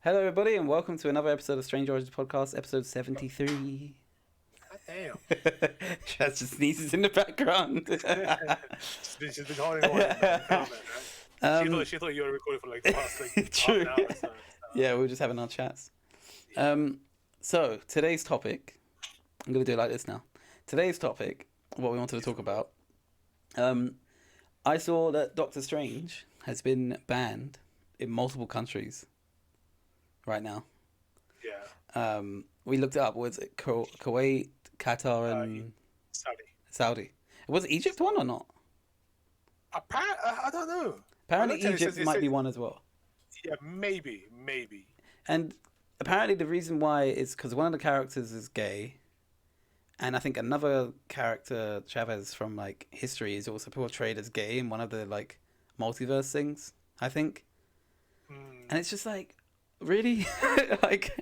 Hello, everybody, and welcome to another episode of Strange Origins Podcast, episode 73. God damn. Chaz just sneezes in the background. She's been holding on in the comment, right? She um, thought she thought you were recording for like the past like half true. an hour or so. Yeah, we were just having our chats. Yeah. So, today's topic, I'm going to do it like this now. Today's topic, what we wanted to talk about, I saw that Doctor Strange has been banned in multiple countries right now. Yeah. We looked it up. Was it Kuwait, Qatar, and Saudi. Saudi? Was Egypt one or not? I don't know. I Apparently, looked at it, Egypt might be one as well. yeah, maybe. And apparently, the reason why is because one of the characters is gay, and I think another character, Chavez from like history, is also portrayed as gay in one of the like multiverse things. I think, Mm. and it's just like, really, like,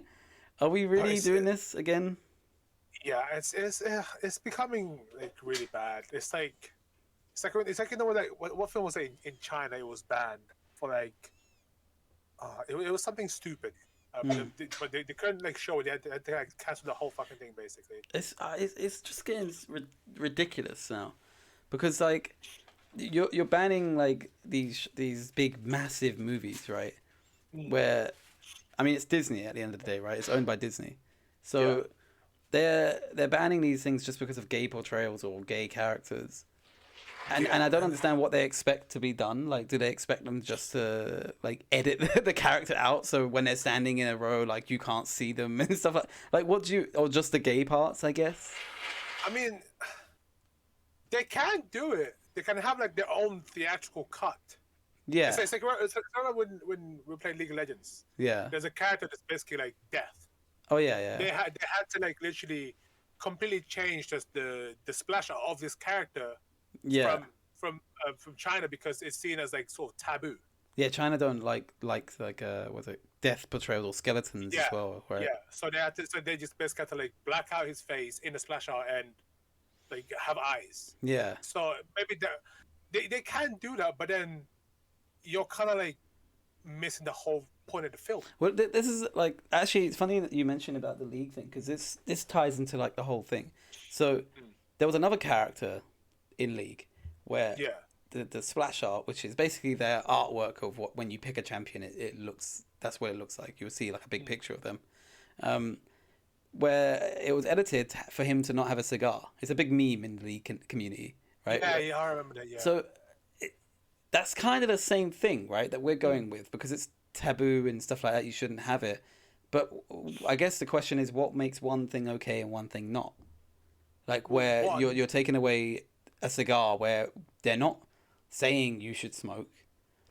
are we But really doing this again? yeah, it's becoming like really bad. It's like you know like what film was it in China? It was banned for like it was something stupid. Mm. But they couldn't like show it. They like cancel the whole fucking thing basically. It's just getting ridiculous now, because like you're banning like these big massive movies, right? Mm. Where I mean it's Disney at the end of the day, right? It's owned by Disney, Yeah. so they're banning these things just because of gay portrayals or gay characters. And I don't And understand what they expect to be done. Like, do they expect them just to like edit the character out so when they're standing in a row, like you can't see them and stuff like what do you or just the gay parts? I guess. I mean, they can do it. They can have like their own theatrical cut. It's, Yeah. it's like when we play League of Legends. Yeah. There's a character that's basically like death. Oh yeah. Yeah. They had to like literally completely change just the splash of this character Yeah. from from China because it's seen as like sort of taboo. Yeah. China don't like was it death portrayals or skeletons as Yeah, well, right? yeah. So they just basically had to like black out his face in the splash art and like have eyes. Yeah. So maybe they can do that, but then you're kind of like missing the whole point of the film. Well, this is like actually it's funny that you mentioned about the league thing because this ties into like the whole thing. So Mm. there was another character in League where Yeah, the splash art, which is basically their artwork of what when you pick a champion, it looks that's what it looks like. You'll see like a big mm. picture of them, um, where it was edited for him to not have a cigar. It's a big meme in the League community, right? Yeah. I remember that. Yeah, So it, that's kind of the same thing, right? That we're mm. going with because it's taboo and stuff like that. You shouldn't have it. But I guess the question is, what makes one thing okay and one thing not? Like Well, where one. you're taking away a cigar where they're not saying you should smoke.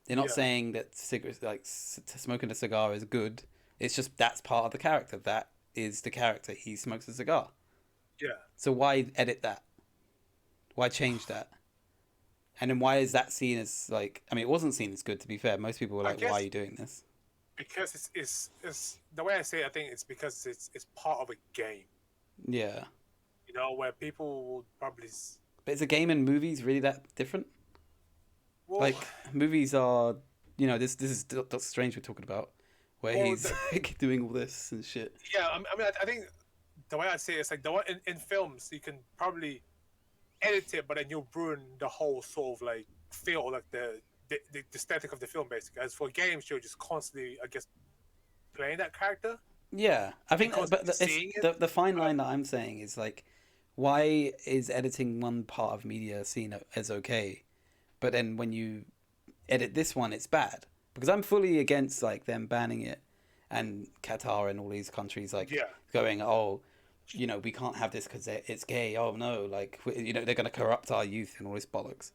They're not Yeah, saying that cigarettes like smoking a cigar is good. It's just that's part of the character. That is the character. He smokes a cigar. yeah. So why edit that? Why change that? And then why is that seen as like? I mean, it wasn't seen as good. To be fair, most people were I like, "Why are guess you doing this?" because it's the way I say it, I think it's because it's part of a game. Yeah, You know, where people will probably but is a game and movies really that different? well, Like movies are, this is Doctor Strange we're talking about, where well, he's like doing all this and shit. yeah. I mean, I think the way I say it is like the one in films you can probably edit it, but then you'll ruin the whole sort of like feel, like the aesthetic of the film basically. As for games, you're just constantly, I guess, playing that character Yeah, I and think, but constantly it's seeing it. the fine Uh, line that I'm saying is like, why is editing one part of media seen as okay, but then when you edit this one, it's bad? Because I'm fully against like them banning it, and Qatar and all these countries like yeah, going, oh, we can't have this because it's gay. Oh no, like they're gonna corrupt our youth and all this bollocks.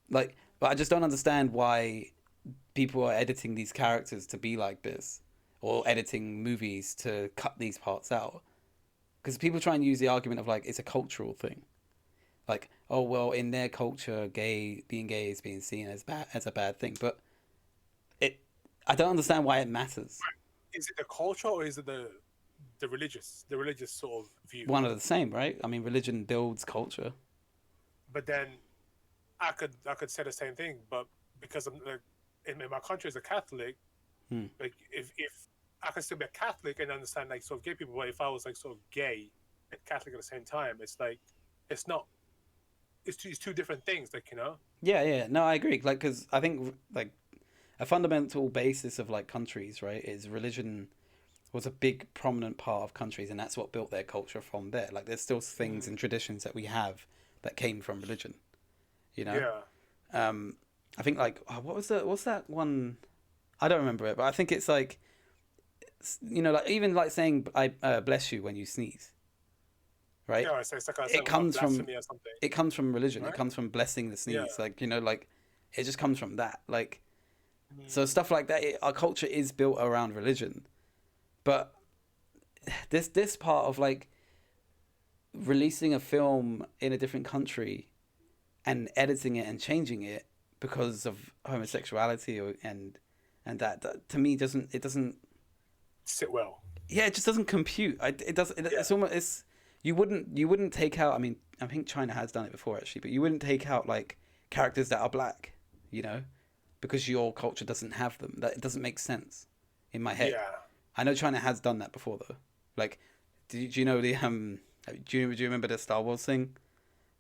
Like, but I just don't understand why people are editing these characters to be like this, or editing movies to cut these parts out. Because people try and use the argument of like it's a cultural thing. Like, oh well, in their culture, being gay is being seen as a bad thing. But it, I don't understand why it matters. is it the culture or is it the religious sort of view? One are the same, right? I mean, religion builds culture. But then I could say the same thing, but because I'm like in my country as a Catholic, Hmm. like if I can still be a Catholic and understand like sort of gay people. But if I was like sort of gay and Catholic at the same time, it's like it's not. It's two different things. Like Yeah, yeah. No, I agree. Like, because I think like a fundamental basis of like countries, right, is religion was a big prominent part of countries, and that's what built their culture from there. Like, there's still things Mm, and traditions that we have that came from religion. You know, yeah. um, I think like what's that one? I don't remember it, but I think it's like like even like saying I bless you when you sneeze, right? Yeah, it's like It a comes from blasphemy or something, it comes from religion. It right? comes from blessing the Yeah. sneeze. Like like it just comes from that. Like so Mm, stuff like that. Our culture is built around religion, but this part of like releasing a film in a different country and editing it and changing it because of homosexuality and that to me doesn't sit well. yeah, it just doesn't compute. It does. Yeah. It's almost it's you wouldn't take out. I mean, I think China has done it before actually, but you wouldn't take out like characters that are black, you know, because your culture doesn't have them. That it doesn't make sense in my head. Yeah. I know China has done that before though. Like, do you know the do you remember the Star Wars thing?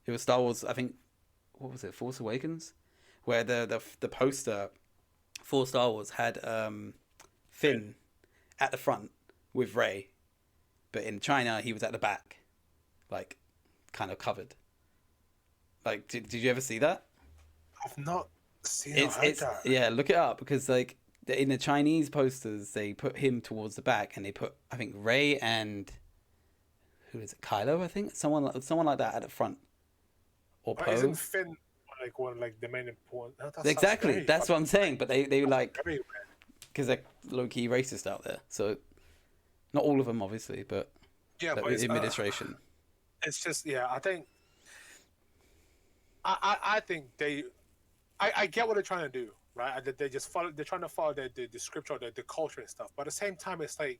It was Star Wars. I think what was it? Force Awakens, where the poster for Star Wars had Finn. Finn at the front with Ray, but in China he was at the back, like kind of covered. Like, did you ever see that? I've not seen or heard It's that. yeah, look it up because like in the Chinese posters they put him towards the back and they put I think Ray and who is it Kylo I think someone like that at the front or But isn't Poe. Finn like one of, like the main important? That sounds Exactly, very that's what fucking I'm saying. But they like very because they're low key racist out there. So not all of them obviously, but yeah, the but administration. it's just yeah. I think I think I get what they're trying to do, right? They just follow. They're trying to follow the scripture, the culture and stuff. But at the same time, it's like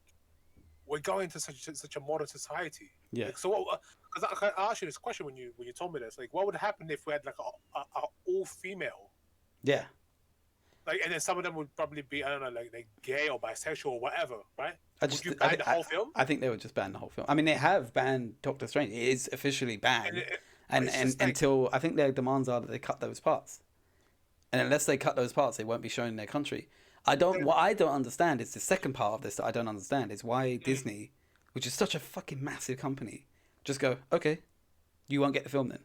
we're going to such a modern society. Yeah, Like, so what? Because I asked you this question when you told me this. Like, what would happen if we had like a all female, yeah. like, and then some of them would probably be I don't know, like gay or bisexual or whatever, right? I Would just you I, ban the I whole film? I think they would just ban the whole film. I mean, they have banned Doctor Strange. It is officially And banned, and it's just like until I think their demands are that they cut those parts. And unless they cut those parts, they won't be shown in their country. What I don't understand is the second part of this that I don't understand is why mm, Disney, which is such a fucking massive company, just go okay, you won't get the film then.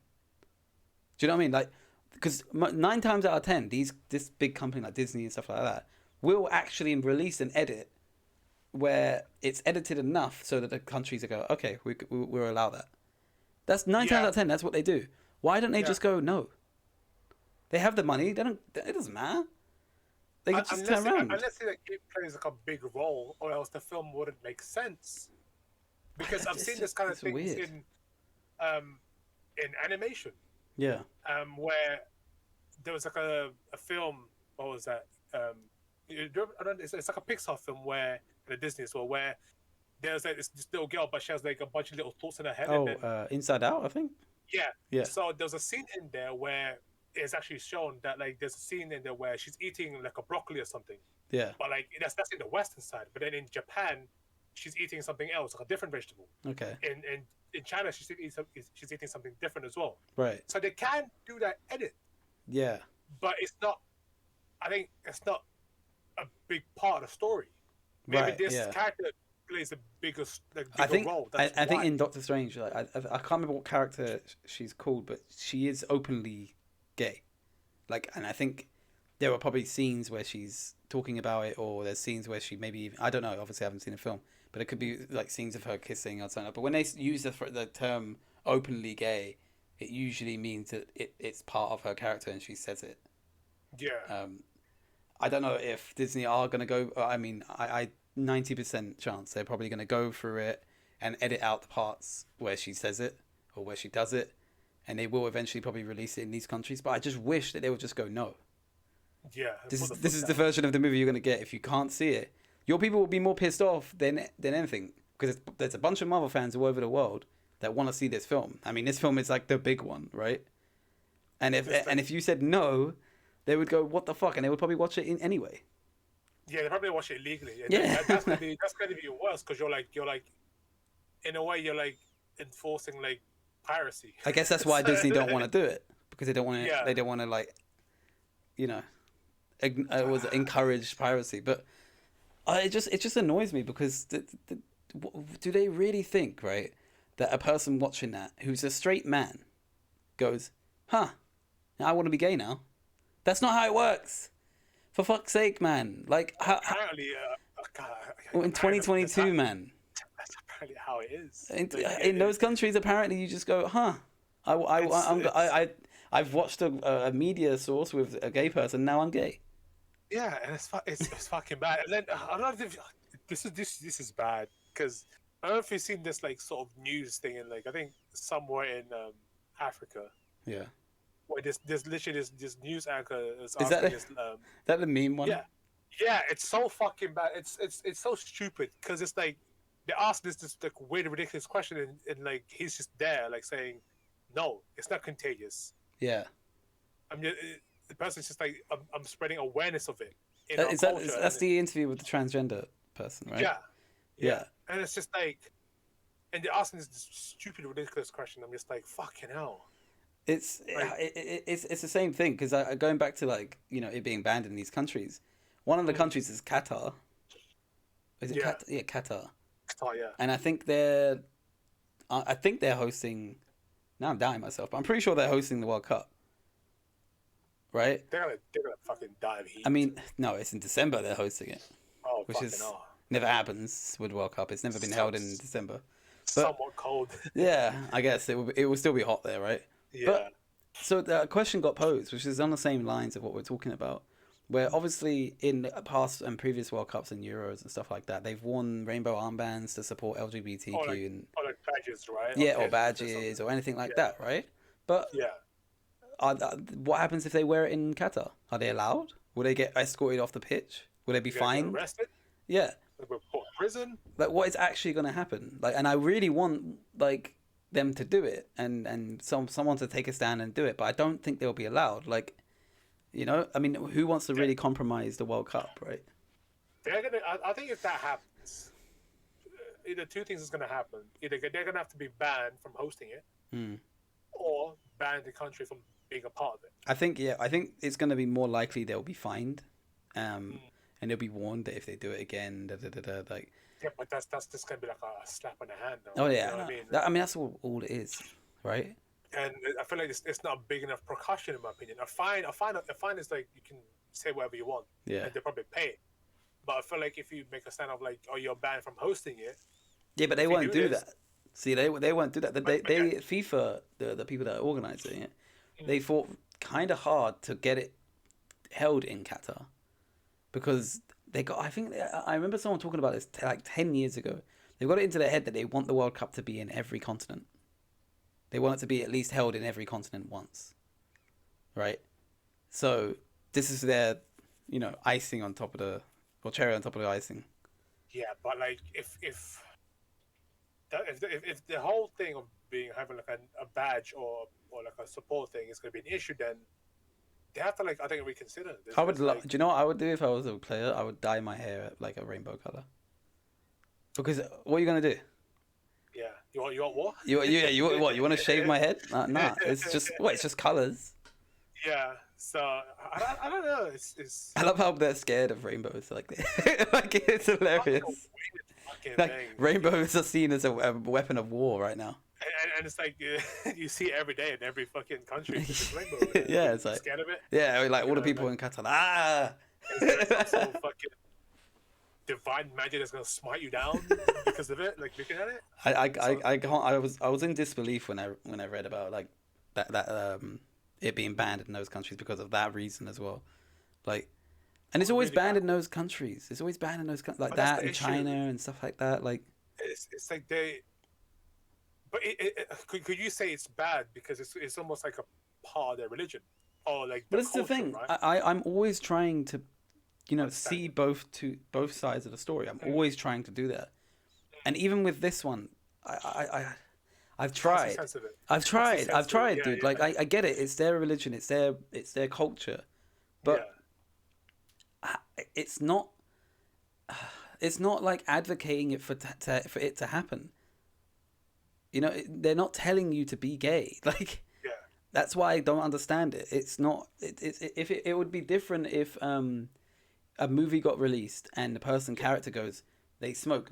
Do you know what I mean? Like, because 9 times out of 10, this big company like Disney and stuff like that will actually release an edit where it's edited enough so that the countries will go okay, we'll allow that. That's 9 times out yeah, of 10. That's what they do. Why don't they yeah. just go no? They have the money. They don't. It doesn't matter. They could just turn around. Unless it, like, it plays like a big role, or else the film wouldn't make sense. Because I've seen this kind of It's things weird. um in animation, Yeah. where there was like a film. What was that? I don't, it's like a Pixar film where the Disney as well, where there's like this little girl, but she has like a bunch of little thoughts in her head, and Oh, then Inside Out, I think. yeah. Yeah. So there's a scene in there where it's actually shown that like there's a scene in there where she's eating like a broccoli or something, Yeah. but like that's in the Western side. But then in Japan, she's eating something else, like a different vegetable. Okay. In China, she's eating something different as well. Right. So they can do that edit, Yeah. but it's not. I think it's not a big part of the story. Maybe Right. this Yeah. character plays a bigger I think role. I think why. in Doctor Strange, like I can't remember what character she's called, but she is openly gay. Like, and I think there are probably scenes where she's talking about it, or there's scenes where she maybe even, I don't know. Obviously, I haven't seen the film, but it could be like scenes of her kissing or something. But when they use the term openly gay, it usually means that it's part of her character, and she says it. Yeah. I don't know if Disney are gonna go. I mean, I 90% chance they're probably gonna go through it and edit out the parts where she says it or where she does it, and they will eventually probably release it in these countries. But I just wish that they would just go no. Yeah. This is the version of the movie you're gonna get. If you can't see it, your people will be more pissed off than anything because there's a bunch of Marvel fans all over the world that want to see this film. I mean, this film is like the big one, right? And if you said no, they would go, "What the fuck?" and they would probably watch it in anyway. Yeah, they probably watch it illegally. And Yeah. that's gonna be worse because you're like in a way you're like enforcing like piracy. I guess that's why Disney don't want to do it, because they don't want to. Yeah. They don't want to, like, you know, was encourage piracy. But it just annoys me because do they really think, right, that a person watching that who's a straight man goes, huh, I want to be gay now? That's not how it works. For fuck's sake, man. Like, Apparently, God, in 2022, man. That's apparently how it is. In those countries, apparently, you just go, huh. I've watched a media source with a gay person. Now I'm gay. Yeah, and it's fucking bad. And then I don't know if this is bad because I don't know if you've seen this like sort of news thing in like I think somewhere in Africa. Yeah. Where there's literally this news anchor is Is that this, that the meme one? Yeah, it's so fucking bad. It's so stupid because it's like they ask this like weird ridiculous question and like he's just there like saying, no, it's not contagious. Yeah. I mean, the person's just like I'm spreading awareness of it. In our That's culture. the interview with the transgender person, right? Yeah. And it's just like, and they're asking this stupid ridiculous question. I'm just like, fucking hell. It's the same thing because going back to, like, you know, it being banned in these countries. One of the countries is Qatar. Is it Qatar? Yeah, Qatar. Qatar, yeah. And I think they're hosting. Now I'm doubting myself, but I'm pretty sure they're hosting the World Cup. Right? They're gonna fucking die of heat. I mean, no, it's in December they're hosting it. Oh, which fucking is hell. Never happens with World Cup. It's never been held in December. Somewhat cold. Yeah, I guess it will still be hot there, right? Yeah. But, so the question got posed, which is on the same lines of what we're talking about, where obviously in past and previous World Cups and Euros and stuff like that, they've worn rainbow armbands to support LGBTQ or like badges, right? Yeah, or badges or anything like that, right? But yeah, what happens if they wear it in Qatar? Are they allowed? Will they get escorted off the pitch? Will they be fined? Arrested? Yeah. Like we're put in prison? Like, what is actually going to happen? Like, and I really want, like, them to do it and someone to take a stand and do it, but I don't think they'll be allowed. Like, you know, I mean, who wants to really compromise the World Cup, right? They're gonna. I think if that happens, either two things is gonna happen. Either they're gonna have to be banned from hosting it, or ban the country from being a part of it. I think it's going to be more likely they'll be fined, and they'll be warned that if they do it again, like. Yeah, but that's just gonna be like a slap on the hand, though. Oh yeah, you know what I mean that's all it is, right? And I feel like it's not a big enough precaution in my opinion. A fine is like you can say whatever you want, and they probably pay it. But I feel like if you make a stand of like, oh, you're banned from hosting it. Yeah, but they won't do that. See, they won't do that. They FIFA, the people that are organising it, they fought kind of hard to get it held in Qatar, because they got. I remember someone talking about this like 10 years ago. They've got it into their head that they want the World Cup to be in every continent. They want it to be at least held in every continent once, right? So this is their, icing on top of or cherry on top of the icing. Yeah, but like if the whole thing of having like a badge or like a support thing is going to be an issue, then they have to I think reconsider. Do you know what I would do if I was a player? I would dye my hair like a rainbow color. Because what are you gonna do? Yeah, you want what? You what? You want to shave my head? Nah. It's just colors. Yeah. So I don't know. It's. I love how they're scared of rainbows. Like it's hilarious. Like rainbows are seen as a weapon of war right now. And it's like you see it every day in every fucking country. It's rainbow. Yeah, it's like scared of it. Yeah, like all the people in Qatar. It's so fucking divine magic that's gonna smite you down because of it. Like looking at it. I can't. I was in disbelief when I read about like that it being banned in those countries because of that reason as well. Like, and it's always banned in those countries. It's always banned in those countries like that in China and stuff like that. Like, it's like they. But could you say it's bad because it's almost like a part of their religion, or like? But it's the thing. Right? I'm always trying to, see both sides of the story. I'm always trying to do that, and even with this one, I've tried. I've tried, dude. Yeah. Like I get it. It's their religion. It's their culture, but it's not it's not like advocating it for it to happen. You know, they're not telling you to be gay. Like, Yeah. that's why I don't understand it. It's not. It would be different if a movie got released and the character goes, they smoke,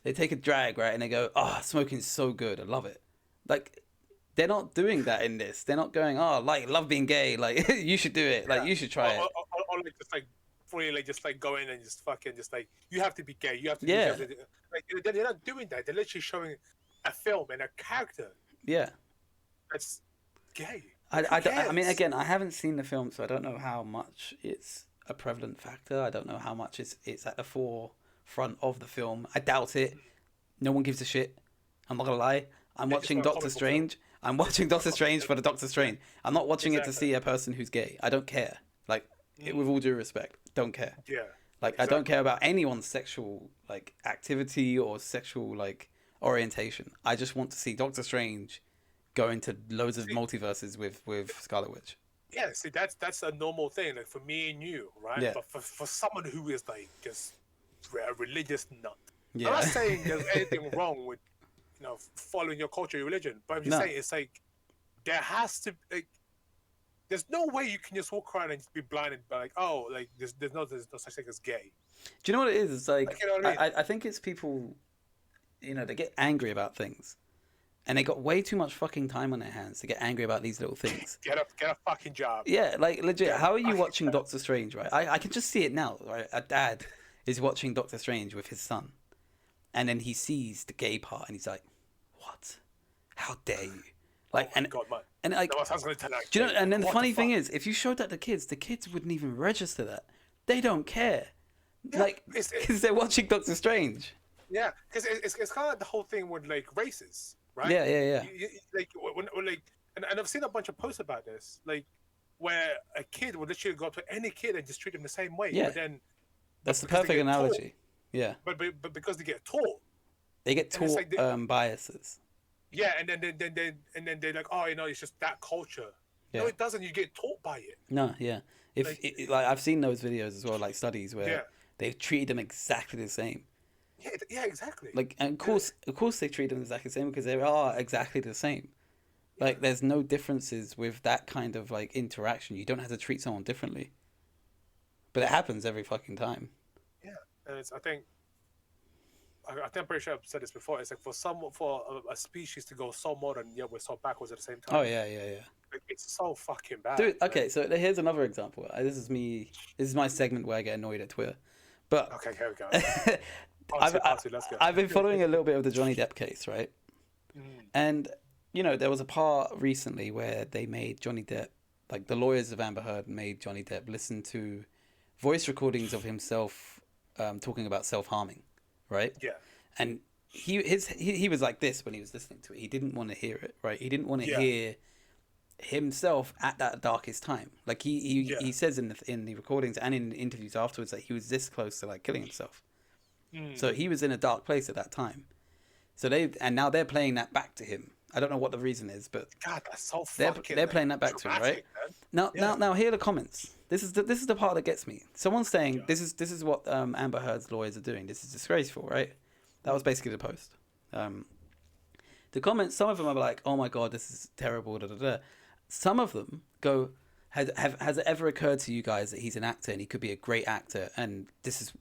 they take a drag, right, and they go, oh, smoking's so good, I love it. Like, they're not doing that in this. They're not going, oh, like, love being gay, like you should do it, like you should try it. Or like just like fully like just like go in and just fucking just like you have to be gay. You have to do. Yeah, Like they're not doing that. They're literally showing a film and a character yeah. that's gay. I, Like, who I mean, cares? again, I haven't seen the film, so I don't know how much it's a prevalent factor. I don't know how much it's at the forefront of the film. I doubt it. No one gives a shit. I'm not gonna lie. I'm They just watching want a Doctor comic book film. Strange. I'm watching Doctor Strange for the Doctor Strange. I'm not watching it to Exactly. see a person who's gay. I don't care. Like, with all due respect, don't care. Yeah. Like, I don't care about anyone's sexual like activity or sexual like orientation. I just want to see Doctor Strange go into loads of multiverses with Scarlet Witch. Yeah, see, that's a normal thing, like for me and you, right? Yeah. But for someone who is like just a religious nut, I'm Yeah. not saying there's anything wrong with following your culture, your religion, but I'm just No. saying it's like there has to like there's no way you can just walk around and just be blinded by like like there's no such thing as gay. Do you know what it is? It's like, You know what I mean? I think it's people, they get angry about things. And they got way too much fucking time on their hands to get angry about these little things. Get a fucking job. Yeah, like legit. Yeah, How are you fucking watching job. Doctor Strange, right? I can just see it now, right? A dad is watching Doctor Strange with his son. And then he sees the gay part and he's like, what? How dare you? Like, Oh my God, man. and like, That was gonna tell do you know, and then the what funny thing fuck? is, if you showed that to the kids wouldn't even register that. They don't care. Yeah, Like, it's- because they're watching Doctor Strange. Yeah, because it's kind of the whole thing with like races, right? Yeah, yeah, yeah. Like when like, and I've seen a bunch of posts about this, like where a kid would literally go up to any kid and just treat them the same way. Yeah. But then, That's the because they perfect get taught. analogy. Yeah. but because they get taught, They get And it's taught like biases. yeah, and then they're like, oh, it's just that culture. Yeah. No, it doesn't. You get taught by it. No, yeah. If Like- like I've seen those videos as well, like studies where Yeah. they've treated them exactly the same. Yeah, exactly. Like, and of course, they treat them exactly the same because they are exactly the same. Like, there's no differences with that kind of like interaction. You don't have to treat someone differently. But it happens every fucking time. Yeah, and I think I'm pretty sure I've said this before. It's like for a species to go so modern, yet we're so backwards at the same time. Oh yeah, yeah, yeah. Like, it's so fucking bad. Dude, like- okay, so here's another example. This is me. This is my segment where I get annoyed at Twitter. But Okay, here we go. Let's go. I've been following a little bit of the Johnny Depp case, right? Mm. And there was a part recently where they made Johnny Depp, like the lawyers of Amber Heard, made Johnny Depp listen to voice recordings of himself talking about self-harming, right? Yeah. And he was like this when he was listening to it. He didn't want to hear it, right? He didn't want to Yeah. hear himself at that darkest time. Like he Yeah. says in the recordings and in interviews afterwards that he was this close to like killing himself. Mm. So he was in a dark place at that time. So now they're playing that back to him. I don't know what the reason is, but God, that's so they're fucking. playing that back to him, right? traumatic, man. Now here are the comments. This is the part that gets me. Someone's saying Yeah. this is what Amber Heard's lawyers are doing. This is disgraceful, right? That was basically the post. The comments, some of them are like, "Oh my god, this is terrible." Da, da, da. Some of them go, has it ever occurred to you guys that he's an actor and he could be a great actor and this is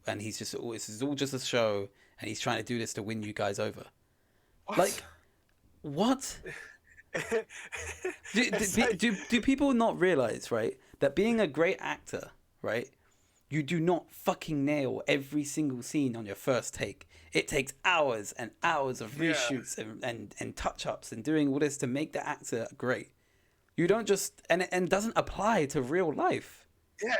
all just a show and he's trying to do this to win you guys over? What? Like, what? It's like- Do people not realize, right, that being a great actor, right, you do not fucking nail every single scene on your first take. It takes hours and hours of Yeah. reshoots and touch-ups and doing all this to make the actor great. You don't just... And it doesn't apply to real life. Yeah,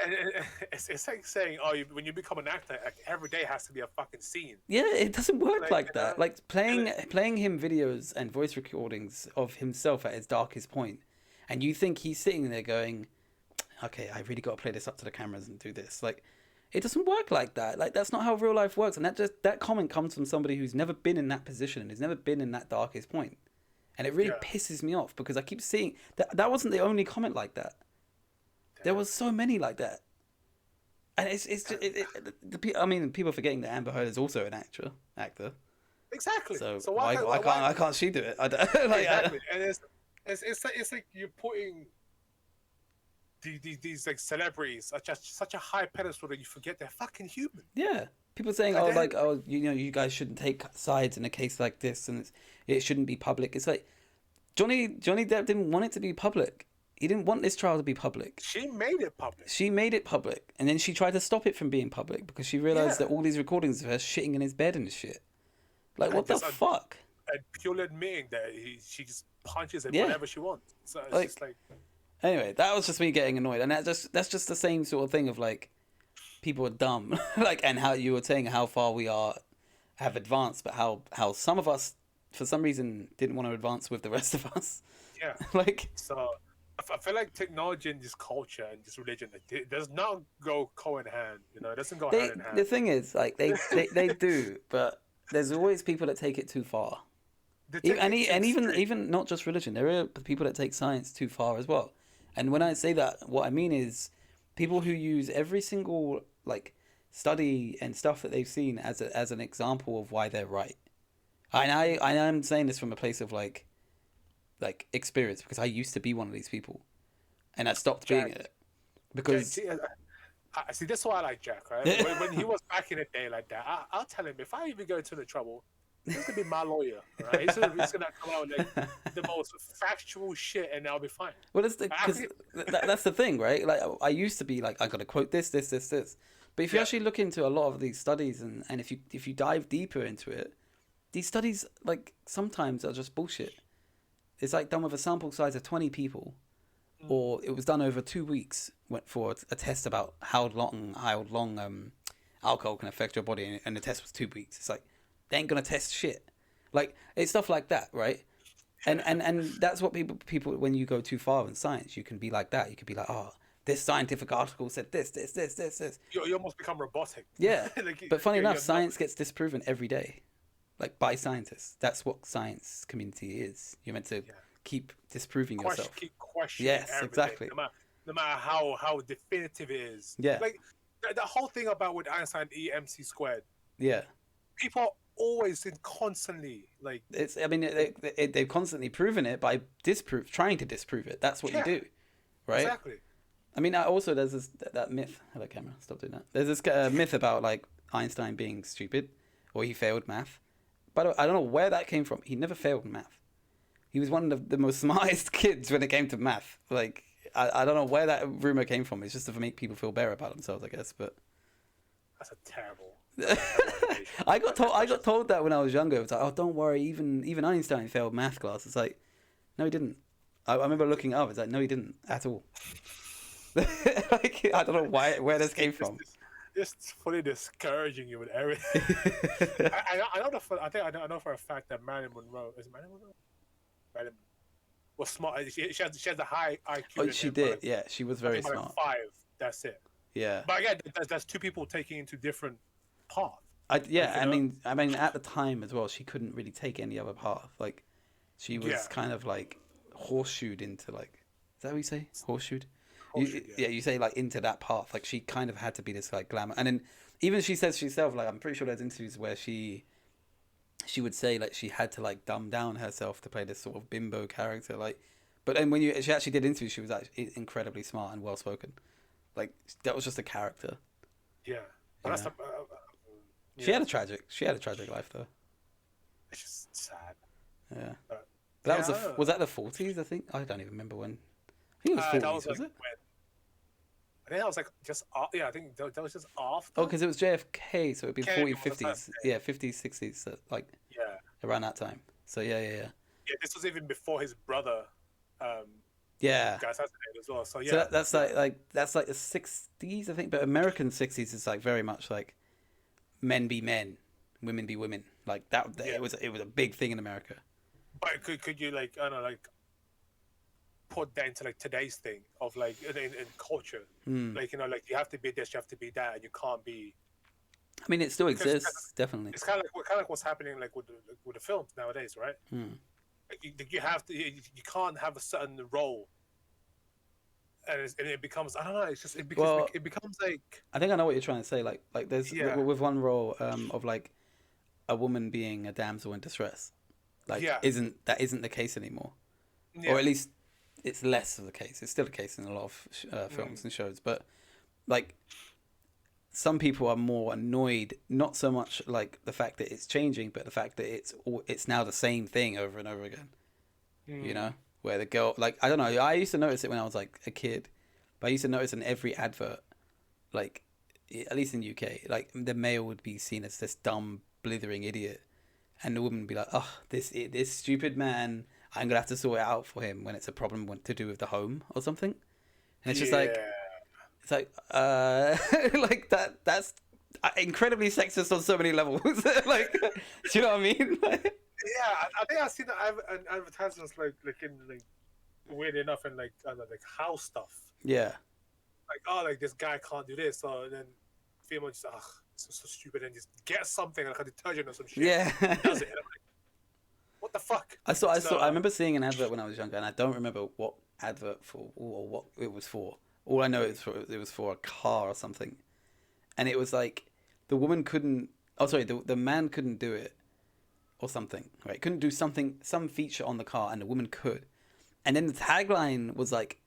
it's like saying, when you become an actor, like, every day has to be a fucking scene. Yeah, it doesn't work Like, like that. Like, playing him videos and voice recordings of himself at his darkest point, and you think he's sitting there going, okay, I really got to play this up to the cameras and do this. Like, it doesn't work like that. Like, that's not how real life works. And that comment comes from somebody who's never been in that position and has never been in that darkest point. And it really Yeah. pisses me off because I keep seeing that wasn't the only comment like that. There was so many like that. And it's just, I mean, people are forgetting that Amber Heard is also an actor. Exactly. So So why can't she do it? I don't, like, exactly? And it's like you're putting these like celebrities such a high pedestal that you forget they're fucking human. yeah. People saying, At oh, the end, like, oh, you guys shouldn't take sides in a case like this, and it shouldn't be public. It's like Johnny Depp didn't want it to be public. He didn't want this trial to be public. she made it public. She made it public, and then she tried to stop it from being public because she realized Yeah, that all these recordings of her shitting in his bed and shit. Like, and what the just fuck? and purely admitting that she just punches it Yeah. whenever she wants. So it's just Like, like anyway, that was just me getting annoyed, and that's just the same sort of thing of like people are dumb, like, and how you were saying how far we have advanced, but how some of us for some reason didn't want to advance with the rest of us. yeah. Like, So I feel like technology and this culture and this religion it does not go co in hand. It doesn't go hand in the hand. thing is, like, they do, but there's always people that take it too far. They E- take And, it e- to and even extreme. even not just religion, there are people that take science too far as well. And when I say that, what I mean is people who use every single like study and stuff that they've seen as an example of why they're right. And I am saying this from a place of like experience because I used to be one of these people, and I stopped being Jack, it because See, see, that's why I like Jack, right? When he was back in the day like that, I'll tell him if I even go into the trouble, he's gonna be my lawyer, right? He's gonna come out with like the most factual shit, and I'll be fine. well, that's I because think- that's the thing, right? Like I used to be like I got to quote this, but if you Yeah. actually look into a lot of these studies and if you dive deeper into it, these studies like sometimes are just bullshit. It's like done with a sample size of 20 people, or it was done over 2 weeks for a test about how long alcohol can affect your body, and the test was 2 weeks. It's like they ain't gonna test shit. Like it's stuff like that, right? And that's what people when you go too far in science, you can be like that. You can be like, oh, this scientific article said this. You almost become robotic. Yeah, Like, but funny enough, you're science gets disproven every day, like by scientists. That's what science community is. You're meant to keep disproving yourself. keep questioning Yes, everything, exactly. No matter how definitive it is. Yeah. Like the whole thing about with Einstein EMC squared, Yeah, people always and constantly like it's. I mean, they've constantly proven it by trying to disprove it. That's what you do, right? exactly. I mean, also there's that myth. Hello, camera. Stop doing that. There's this myth about like Einstein being stupid, or he failed math. But I don't know where that came from. He never failed math. He was one of the most smartest kids when it came to math. Like I don't know where that rumor came from. It's just to make people feel better about themselves, I guess. But That's a terrible. I got told that when I was younger. It was like, oh, don't worry. Even Einstein failed math class. It's like, no, he didn't. I remember looking up. It's like, no, he didn't at all. Like, I don't know where this came from. Just fully discouraging you with everything. I know for a fact that Marilyn Monroe is Marilyn Monroe. Marilyn was smart. She has a high IQ. Oh, she did. Yeah, she was very like smart. 5. That's it. Yeah. But again, that's two people taking into different paths. I mean, at the time as well, she couldn't really take any other path. Like, she was kind of like horseshoed into like, is that what you say? Horseshoed? You say like into that path. Like she kind of had to be this like glamour, and then even she says herself, like I'm pretty sure there's interviews where she would say like she had to like dumb down herself to play this sort of bimbo character. Like, but then when she actually did interviews, she was actually incredibly smart and well spoken. Like that was just a character. Yeah. Yeah. That's She had a tragic life though. It's just sad. Yeah. But That was that the 40s? I think I don't even remember when. I think it was 40s. that was like was it? when. I think that was like just I think that was just after. Oh, because it was JFK, so it'd be JFK 40s, was the 50s. first, Yeah, 50s, 60s, so like Yeah. around that time. So yeah. Yeah, this was even before his brother Yeah. got assassinated as well. So yeah. So that's like the 60s, I think, but American 60s is like very much like men be men, women be women. Like that. Yeah. It was a big thing in America. But could you like I don't know like put that into like today's thing of like in culture, like like you have to be this, you have to be that, and you can't be. I mean, it still exists, definitely. It's kind of like what's happening like with the films nowadays, right? Like, you have to you can't have a certain role and it becomes, I don't know. It's just Well, it becomes like, I think I know what you're trying to say. Like there's yeah, with one role of like a woman being a damsel in distress. Like yeah, isn't the case anymore, or yeah, at least it's less of the case. It's still the case in a lot of films mm, and shows, but like some people are more annoyed, not so much like the fact that it's changing, but the fact that it's now the same thing over and over again. You mm, know, where the girl, like, I don't know, I used to notice it when I was like a kid, but I used to notice in every advert, like, at least in UK, like the male would be seen as this dumb blithering idiot, and the woman would be like, oh, this stupid man, I'm gonna have to sort it out for him when it's a problem to do with the home or something. And it's just like, yeah. it's like, like that's incredibly sexist on so many levels. Like, do you know what I mean? Yeah, I think I've seen advertisements like in like weird enough in like I don't know, like house stuff. Yeah, Like, oh, like this guy can't do this, so then female just so stupid and just get something like a detergent or some shit. yeah. Does it? And I'm like, what the fuck? I remember seeing an advert when I was younger, and I don't remember what advert for or what it was for. All I know is it was for a car or something, and it was like the woman couldn't. Oh, sorry, the man couldn't do it or something. Right, couldn't do some feature on the car, and the woman could. And then the tagline was like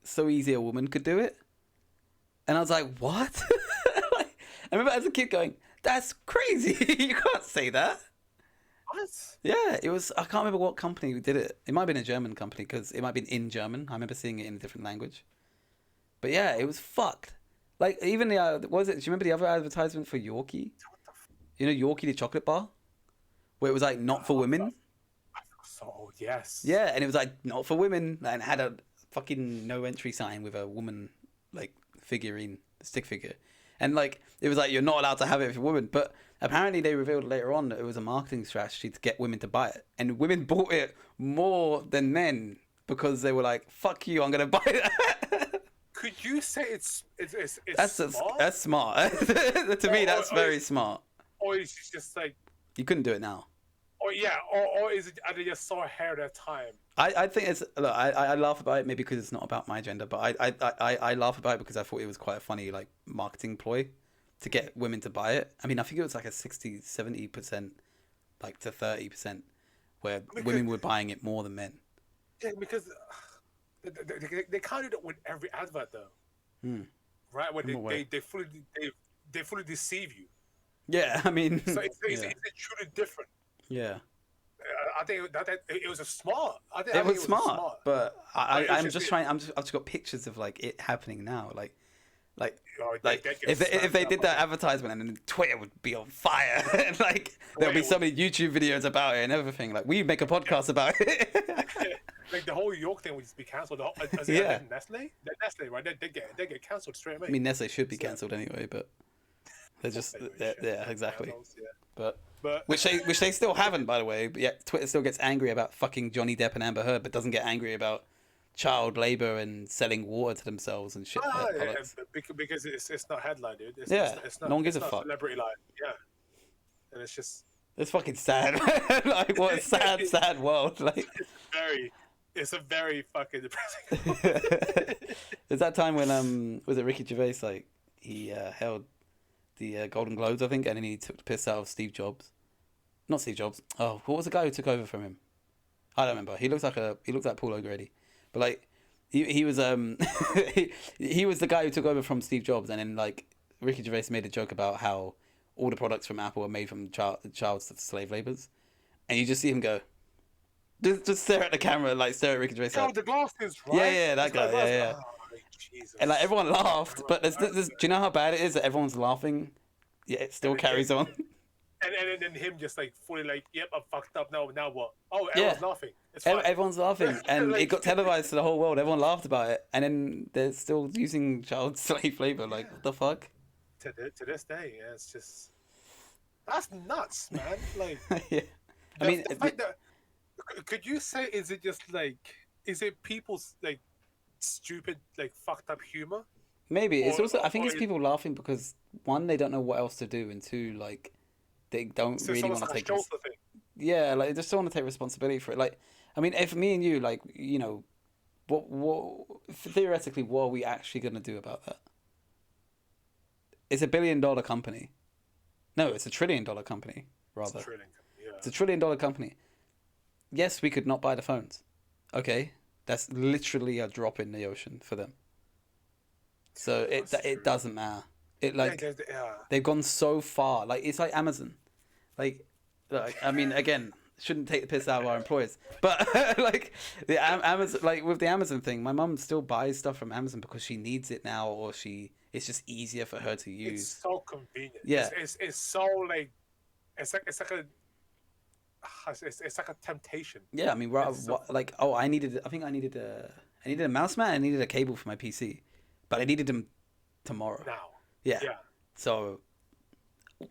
so easy a woman could do it, and I was like, what? Like, I remember as a kid going, "That's crazy! You can't say that." What? Yeah, it was. I can't remember what company did it. It might have been a German company because it might have been in German. I remember seeing it in a different language. But yeah, it was fucked. Like even the what was it? Do you remember the other advertisement for Yorkie? What the f- You know Yorkie the chocolate bar, where it was like not for women. I feel so old. Yes. Yeah, and it was like not for women, and it had a fucking no entry sign with a woman like figurine, stick figure, and like it was like you're not allowed to have it for women. But apparently they revealed later on that it was a marketing strategy to get women to buy it, and women bought it more than men because they were like, "Fuck you, I'm gonna buy that." Could you say it's smart? That's smart. To me, that's very smart. Or is it just like, You couldn't do it now. or yeah, or is it, are they just so ahead of their time? I think it's look. I laugh about it maybe because it's not about my gender, but I laugh about it because I thought it was quite a funny like marketing ploy to get women to buy it. I mean, I think it was like a 60-70%, like to 30%, where women were buying it more than men. Yeah, because they can't do that with every advert though, Hmm. right? When In what way? they fully deceive you. Yeah, I mean, So yeah, it's truly different. yeah. I think that it was a smart. I It think was smart, but It's I'm just just trying. I've just got pictures of like it happening now, like they like get if smacked they up did on that it. advertisement and then Twitter would be on fire and like there'll be Wait, so many YouTube videos about it and everything. Like we make a podcast about it. like the whole York thing would just be cancelled. Yeah. Nestle, Nestle, right? They get cancelled straight away. I mean, Nestle should be So- cancelled anyway, but they're just Anyway, they're, shit. yeah, exactly. Yeah. But But which they still haven't, by the way. But yet Twitter still gets angry about fucking Johnny Depp and Amber Heard, but doesn't get angry about child labor and selling water to themselves and shit. because it's not headline, dude. Yeah, it's not. no one gives it's a not fuck. Celebrity line, yeah. And it's just It's fucking sad. Like what a sad world. Like it's a very fucking depressing. there's that time when was it Ricky Gervais like he held the Golden Globes I think and then he took the piss out of Steve Jobs. Not Steve Jobs. Oh, what was the guy who took over from him? I don't remember. He looks like Paul O'Grady. But like he was he was the guy who took over from Steve Jobs and then like Ricky Gervais made a joke about how all the products from Apple are made from child slave laborers. And you just see him go just stare at the camera, like stare at Ricky Gervais. Oh, Like, the glasses, right? yeah, that guy, yeah. Oh, Jesus. And like everyone laughed, but do you know how bad it is that everyone's laughing? Yeah, it still carries on. And then him just like fully like, yep, I'm fucked up now. Now what? Oh, Yeah. everyone's laughing. It's fine. Everyone's laughing, and Like- it got televised to the whole world. Everyone laughed about it, and then they're still using child slave labor. Like, what the fuck? To this day, yeah, it's just that's nuts, man. Like, Yeah. I mean, the fact that, could you say is it people's like stupid like fucked up humor? maybe it's or- also. I think or it's people laughing because one, they don't know what else to do, and two, like, they don't So really it's want almost to like a take. shoulder thing. Yeah, like they just don't want to take responsibility for it. Like, I mean, if me and you, like, you know, what theoretically, what are we actually going to do about that? It's a $1 billion company. No, it's a $1 trillion company, rather. It's trillion. Yeah. It's a $1 trillion company. Yes, we could not buy the phones. Okay, that's literally a drop in the ocean for them. So it doesn't matter. They've gone so far. Like, it's like Amazon. Like I mean, again, shouldn't take the piss out of our employers, but like the Amazon, like with the Amazon thing, my mum still buys stuff from Amazon because she needs it now, or it's just easier for her to use. It's so convenient. Yeah, it's so like it's like a temptation. yeah. I mean, like, oh, I needed a mouse mat. I needed a cable for my PC, but I needed them tomorrow. Now. Yeah. Yeah. So,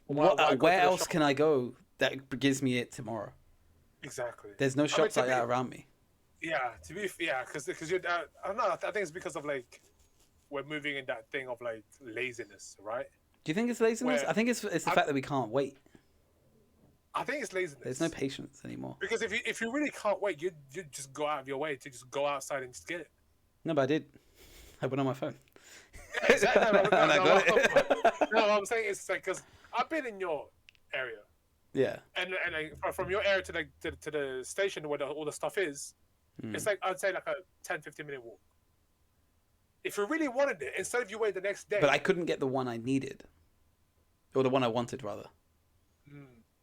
where else can I go that gives me it tomorrow? Exactly. There's no shops like that around me. Yeah, because you're. I don't know. I think it's because of like we're moving in that thing of like laziness, right? Do you think it's laziness? I think it's the fact that we can't wait. I think it's laziness. There's no patience anymore. Because if you really can't wait, you just go out of your way to just go outside and just get it. No, but I did. I went on my phone. Yeah, exactly. And I got it. No, what I'm saying is like because I've been in your area. Yeah. And like, from your area to the station where all the stuff is, it's like I'd say like a 10-15 minute walk. If you really wanted it, instead of you wait the next day. But I couldn't get the one I needed, or the one I wanted rather.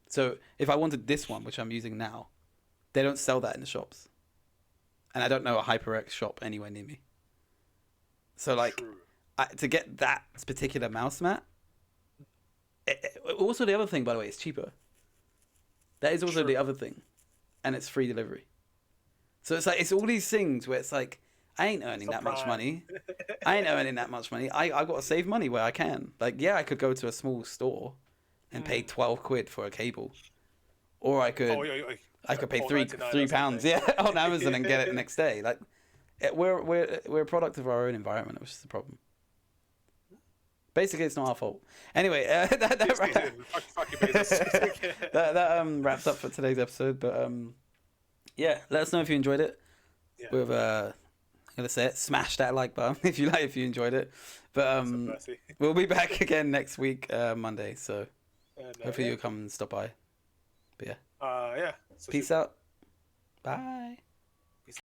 So if I wanted this one, which I'm using now, they don't sell that in the shops, and I don't know a HyperX shop anywhere near me. So like, to get that particular mouse mat. Also, the other thing, by the way, it's cheaper. That is also the other thing, and it's free delivery. So it's like it's all these things where it's like I ain't earning that much money. I ain't earning that much money. I got to save money where I can. Like, yeah, I could go to a small store and pay 12 quid for a cable, or I could pay three pounds on Amazon and get it the next day. Like, we're a product of our own environment, which is the problem. Basically, it's not our fault. Anyway, that wraps up for today's episode. But yeah, let us know if you enjoyed it. Yeah. With I'm gonna say it, smash that like button if you enjoyed it. But we'll be back again next week, Monday. So hopefully you'll come and stop by. But yeah. Yeah. Peace out. Bye.